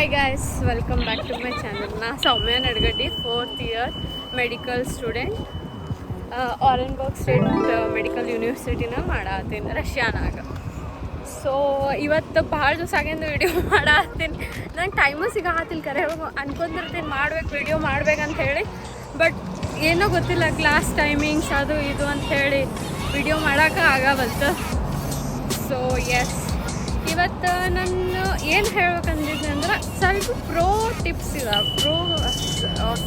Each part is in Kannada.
Hi guys, welcome back to my channel. Na Soumya Nadgatti, 4th year medical student. Orenburg State Medical University na ಮಾಡಾತೀನಿ ರಷ್ಯಾನಾಗ. ಸೊ ಇವತ್ತು ಭಾಳ ದಿವಸ ಆಗಿಂದ ವಿಡಿಯೋ ಮಾಡಾತೀನಿ. ನಂಗೆ ಟೈಮು ಸಿಗತ್ತಿಲ್ಲ ಕರೆ ಅನ್ಕೊಂಡಿರ್ತೀನಿ ವಿಡಿಯೋ ಮಾಡ್ಬೇಕಂತ ಹೇಳಿ. ಬಟ್ ಏನೋ ಗೊತ್ತಿಲ್ಲ, ಕ್ಲಾಸ್ ಟೈಮಿಂಗ್ಸ್ ಅದು ಇದು ಅಂತ ಹೇಳಿ ವಿಡಿಯೋ ಮಾಡೋಕೆ ಆಗವಲ್ತು. ಸೊ ಎಸ್, ಇವತ್ತು ನಾನು ಏನು ಹೇಳ್ಬೇಕಂದಿದ್ದೆ ಅಂದ್ರೆ ಸ್ವಲ್ಪ ಪ್ರೋ ಟಿಪ್ಸ್ ಇದಾವೆ. Pro of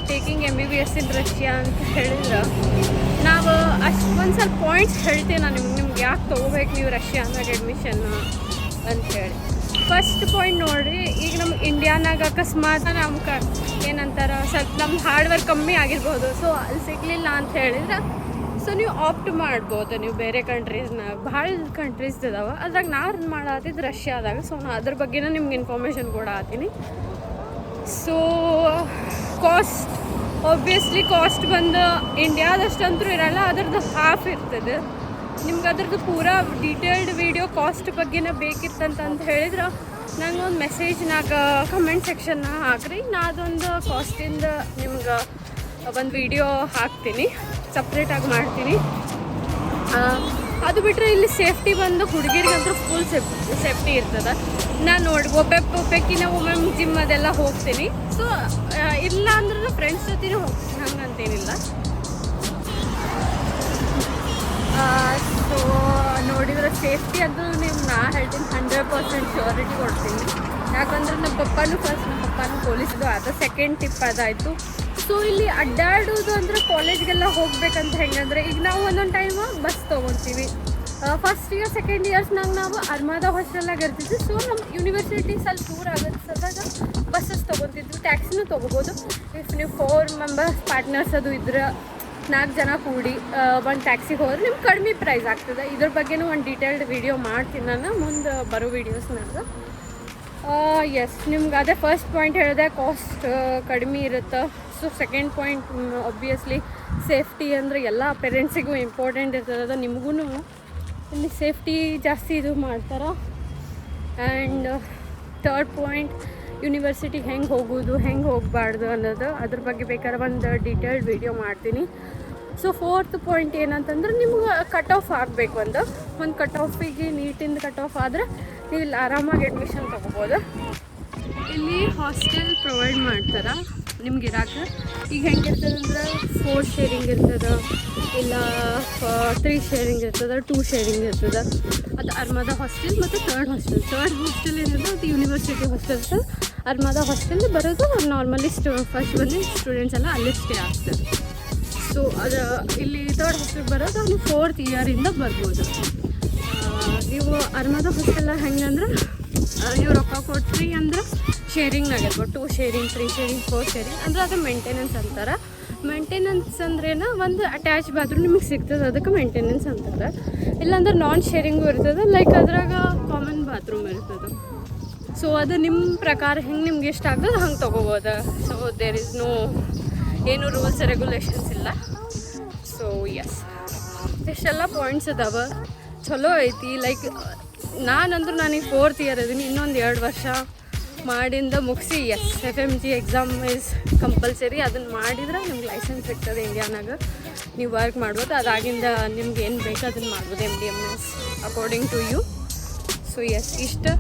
taking MBBS in Russia ಅಂತ ಹೇಳಿದ್ರೆ ನಾವು ಒಂದು ಸ್ವಲ್ಪ ಪಾಯಿಂಟ್ಸ್ ಹೇಳ್ತೀನಿ ನಾನು ನಿಮ್ಗೆ ಯಾಕೆ ತೊಗೋಬೇಕು ನೀವು ರಷ್ಯಾನಾಗ ಅಡ್ಮಿಷನ್ ಅಂಥೇಳಿ. ಫಸ್ಟ್ ಪಾಯಿಂಟ್ ನೋಡಿರಿ, ಈಗ ನಮ್ಮ ಇಂಡಿಯಾನಾಗ ಅಕಸ್ಮಾತ್ ನಮ್ಗೆ ಏನಂತಾರೆ ಸ್ವಲ್ಪ ನಮ್ಮ ಹಾರ್ಡ್ ವರ್ಕ್ ಕಮ್ಮಿ ಆಗಿರ್ಬೋದು. ಸೊ ಅಲ್ಲಿ ಸಿಗಲಿಲ್ಲ ಅಂತ ಹೇಳಿದ್ರೆ ಸೊ ನೀವು ಆಪ್ಟ್ ಮಾಡ್ಬೋದು, ನೀವು ಬೇರೆ ಕಂಟ್ರೀಸ್ನಾಗ ಭಾಳ ಕಂಟ್ರೀಸ್ ಇದಾವೆ. ಅದ್ರಾಗ ನಾನು ಮಾಡತ್ತಿದ್ದು ರಷ್ಯಾದಾಗ. ಸೊ ನಾನು ಅದ್ರ ಬಗ್ಗೆನೇ ನಿಮ್ಗೆ ಇನ್ಫಾರ್ಮೇಷನ್ ಕೊಡತ್ತೀನಿ. ಸೊ ಕಾಸ್ಟ್ ಆಬ್ವಿಯಸ್ಲಿ ಕಾಸ್ಟ್ ಬಂದು ಇಂಡಿಯಾದಷ್ಟಂತೂ ಇರಲ್ಲ, ಅದ್ರದ್ದು ಹಾಫ್ ಇರ್ತದೆ. ನಿಮ್ಗೆ ಅದ್ರದ್ದು ಪೂರಾ ಡೀಟೇಲ್ಡ್ ವಿಡಿಯೋ ಕಾಸ್ಟ್ ಬಗ್ಗೆನೇ ಬೇಕಿತ್ತಂತ ಹೇಳಿದ್ರೆ ನಂಗೆ ಒಂದು ಮೆಸೇಜ್ನಾಗ ಕಮೆಂಟ್ ಸೆಕ್ಷನ್ನ ಹಾಕ್ರಿ. ನಾ ಅದೊಂದು ಕಾಸ್ಟಿಂದ ನಿಮ್ಗೆ ಒಂದು ವಿಡಿಯೋ ಹಾಕ್ತೀನಿ, ಸಪ್ರೇಟಾಗಿ ಮಾಡ್ತೀನಿ. ಅದು ಬಿಟ್ಟರೆ ಇಲ್ಲಿ ಸೇಫ್ಟಿ ಬಂದು ಹುಡುಗಿರಿಗಂತೂ ಫುಲ್ ಸೇಫ್ಟಿ ಇರ್ತದೆ. ನಾನು ಒಬ್ಬಕ್ಕಿನ ಒಮ್ಮೆ ಜಿಮ್ ಅದೆಲ್ಲ ಹೋಗ್ತೀನಿ. ಸೊ ಇಲ್ಲ ಅಂದ್ರೆ ಫ್ರೆಂಡ್ಸ್ ಜೊತೆನೂ ಹೋಗ್ತೀನಿ, ಹಂಗಂತೇನಿಲ್ಲ. ಸೊ ನೋಡಿದ್ರೆ ಸೇಫ್ಟಿ ಅಂತೂ ನಾ ಹೇಳ್ತೀನಿ 100% ಶ್ಯೂರಿಟಿ ಕೊಡ್ತೀನಿ. ಯಾಕಂದ್ರೆ ನಮ್ಮ ಪಪ್ಪನೂ ಪೊಲೀಸ್ದು ಅದು ಸೆಕೆಂಡ್ ಟಿಪ್ ಅದಾಯಿತು. ಸೊ ಇಲ್ಲಿ ಅಡ್ಡಾಡೋದು ಅಂದರೆ ಕಾಲೇಜ್ಗೆಲ್ಲ ಹೋಗ್ಬೇಕಂತ ಹೆಂಗಂದ್ರೆ ಈಗ ನಾವು ಒಂದೊಂದು ಟೈಮು ಬಸ್ ತೊಗೊತೀವಿ. ಫಸ್ಟ್ ಇಯರ್ ಸೆಕೆಂಡ್ ಇಯರ್ಸ್ನಾಗ ನಾವು ಅರ್ಮಾದಾ ಹಾಸ್ಟೆಲ್ನಾಗ ಇರ್ತಿದ್ವಿ. ಸೊ ನಮ್ಮ ಯೂನಿವರ್ಸಿಟಿ ಸ್ವಲ್ಪ ದೂರ ಆಗೋದಾಗ ಬಸ್ಸಸ್ ತೊಗೊತಿದ್ವಿ, ಟ್ಯಾಕ್ಸಿನೂ ತೊಗೋಬೋದು. ಇಫ್ ನೀವು 4 ಮೆಂಬರ್ಸ್ ಪಾರ್ಟ್ನರ್ಸ್ ಅದು ಇದ್ರೆ 4 ಜನ ಕೂಡಿ ಒಂದು ಟ್ಯಾಕ್ಸಿಗೆ ಹೋದ್ರೆ ನಿಮ್ಗೆ ಕಡಿಮೆ ಪ್ರೈಸ್ ಆಗ್ತದೆ. ಇದ್ರ ಬಗ್ಗೆನೂ ಒಂದು ಡೀಟೇಲ್ಡ್ ವಿಡಿಯೋ ಮಾಡ್ತೀನಿ ನಾನು ಮುಂದೆ ಬರೋ ವೀಡಿಯೋಸ್ನಾಗ. ಎಸ್, ನಿಮ್ಗೆ ಅದೇ ಫಸ್ಟ್ ಪಾಯಿಂಟ್ ಹೇಳಿದೆ, ಕಾಸ್ಟ್ ಕಡಿಮೆ ಇರುತ್ತೆ. So second point obviously safety ಅಂದರೆ ಎಲ್ಲ ಪೇರೆಂಟ್ಸಿಗೂ ಇಂಪಾರ್ಟೆಂಟ್ ಇರ್ತದೆ. ಅದು ನಿಮಗೂ ಇಲ್ಲಿ ಸೇಫ್ಟಿ ಜಾಸ್ತಿ ಇದು ಮಾಡ್ತಾರೆ. ಆ್ಯಂಡ್ ಥರ್ಡ್ ಪಾಯಿಂಟ್ ಯೂನಿವರ್ಸಿಟಿಗೆ ಹೆಂಗೆ ಹೋಗೋದು ಹೆಂಗೆ ಹೋಗಬಾರ್ದು ಅನ್ನೋದು, ಅದ್ರ ಬಗ್ಗೆ ಬೇಕಾದ್ರೆ ಒಂದು ಡೀಟೇಲ್ಡ್ ವಿಡಿಯೋ ಮಾಡ್ತೀನಿ. ಸೊ ಫೋರ್ತ್ ಪಾಯಿಂಟ್ ಏನಂತಂದ್ರೆ ನಿಮ್ಗೆ ಕಟ್ ಆಫ್ ಆಗಬೇಕು. ಒಂದು ಕಟ್ ಆಫಿಗೆ ನೀಟಿಂದ ಕಟ್ ಆಫ್ ಆದರೆ ನೀವು ಇಲ್ಲಿ ಆರಾಮಾಗಿ ಅಡ್ಮಿಷನ್ ತೊಗೋಬೋದು. ಇಲ್ಲಿ ಹಾಸ್ಟೆಲ್ ಪ್ರೊವೈಡ್ ಮಾಡ್ತಾರೆ ನಿಮ್ಗೆ ಇರೋಕೆ. ಈಗ ಹೆಂಗಿರ್ತದೆ ಅಂದ್ರೆ 4 ಶೇರಿಂಗ್ ಇರ್ತದೆ, ಇಲ್ಲ 3 ಶೇರಿಂಗ್ ಇರ್ತದೆ, 2 ಶೇರಿಂಗ್ ಇರ್ತದೆ. ಅದು ಅರ್ಮಾದಾ ಹಾಸ್ಟೆಲ್ ಮತ್ತು ಥರ್ಡ್ ಹಾಸ್ಟೆಲ್ ಏನಿದೆ ಅದು ಯೂನಿವರ್ಸಿಟಿ ಹಾಸ್ಟೆಲ್. ಅರ್ಮಾದಾ ಹಾಸ್ಟೆಲ್ ಬರೋದು ನಾರ್ಮಲಿ ಫಸ್ಟ್ ಬಂದು ಸ್ಟೂಡೆಂಟ್ಸ್ ಎಲ್ಲ ಅಲ್ಲೇ ಸ್ಟೇ ಆಗ್ತದೆ. ಸೊ ಅದು ಇಲ್ಲಿ ಥರ್ಡ್ ಹಾಸ್ಟೆಲ್ ಬರೋದು ನೀವು 4th ಇಯರಿಂದ ಬರ್ಬೋದು. ನೀವು ಅರ್ಮಾದಾ ಹಾಸ್ಟೆಲ್ ಹೆಂಗಂದ್ರೆ ನೀವು ರೊಕ್ಕ ಕೊಟ್ರಿ ಅಂದ್ರೆ ಶೇರಿಂಗ್ನಾಗ ಇರ್ಬೋದು. 2 ಶೇರಿಂಗ್, 3 ಶೇರಿಂಗ್, 4 ಶೇರಿಂಗ್ ಅಂದ್ರೆ ಅದು ಮೇಂಟೆನೆನ್ಸ್ ಅಂತಾರೆ. ಮೇಂಟೆನೆನ್ಸ್ ಅಂದ್ರೇನು ಒಂದು ಅಟ್ಯಾಚ್ ಬಾತ್ರೂಮ್ ನಿಮಗೆ ಸಿಗ್ತದೆ, ಅದಕ್ಕೆ ಮೇಂಟೆನೆನ್ಸ್ ಅಂತಾರೆ. ಇಲ್ಲಾಂದ್ರೆ ನಾನ್ ಶೇರಿಂಗು ಇರ್ತದೆ, ಲೈಕ್ ಅದ್ರಾಗ ಕಾಮನ್ ಬಾತ್ರೂಮ್ ಇರ್ತದೆ. ಸೊ ಅದು ನಿಮ್ಮ ಪ್ರಕಾರ ಹೆಂಗೆ ನಿಮ್ಗೆ ಇಷ್ಟ ಆಗ್ತದೆ ಹಂಗೆ ತೊಗೋಬೋದು. ಸೊ ದೇರ್ ಇಸ್ ನೋ ಏನು ರೂಲ್ಸ್ ರೆಗ್ಯುಲೇಷನ್ಸ್ ಇಲ್ಲ. ಸೊ ಎಸ್, ಇಷ್ಟೆಲ್ಲ ಪಾಯಿಂಟ್ಸ್ ಅದಾವೆ, ಚಲೋ ಐತಿ. ಲೈಕ್ ನಾನಂದ್ರೆ ನನಗೆ 4th ಇಯರ್ ಅದೀನಿ, ಇನ್ನೊಂದು 2 ವರ್ಷ ಮಾಡಿಂದ ಮುಗಿಸಿ FMG ಎಕ್ಸಾಮ್ ಇಸ್ ಕಂಪಲ್ಸರಿ. ಅದನ್ನು ಮಾಡಿದ್ರೆ ನಿಮ್ಗೆ ಲೈಸೆನ್ಸ್ ಸಿಗ್ತದೆ ಇಂಡಿಯಾನಾಗ, ನೀವು ವರ್ಕ್ ಮಾಡ್ಬೋದು. ಅದಾಗಿಂದ ನಿಮ್ಗೆ ಏನು ಬೇಕು ಅದನ್ನು ಮಾಡ್ಬೋದು, MDMS according to you. So yes, ಇಷ್ಟು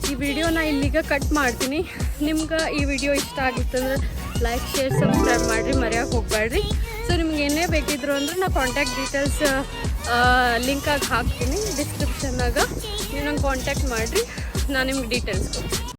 ಈ ವಿಡಿಯೋನ ಇಲ್ಲಿಗೆ ಕಟ್ ಮಾಡ್ತೀನಿ. ನಿಮ್ಗೆ ಈ ವಿಡಿಯೋ ಇಷ್ಟ ಆಗಿತ್ತಂದ್ರೆ ಲೈಕ್, ಶೇರ್, ಸಬ್ಸ್ಕ್ರೈಬ್ ಮಾಡಿರಿ, ಮರೆಯೋಕೆ ಹೋಗಬೇಡ್ರಿ. ಸೊ ನಿಮ್ಗೆ ಏನೇ ಬೇಕಿದ್ರು ಅಂದ್ರೆ ನಾ ಕಾಂಟ್ಯಾಕ್ಟ್ ಡೀಟೇಲ್ಸ್ ಲಿಂಕಾಗಿ ಹಾಕ್ತೀನಿ ಡಿಸ್ಕ್ರಿಪ್ಷನ್ನಾಗ. ನೀವು ನಂಗೆ ಕಾಂಟ್ಯಾಕ್ಟ್ ಮಾಡಿರಿ, ನಾನು ನಿಮ್ಗೆ ಡೀಟೇಲ್ಸ್ ಕೊಡ್ತೀನಿ.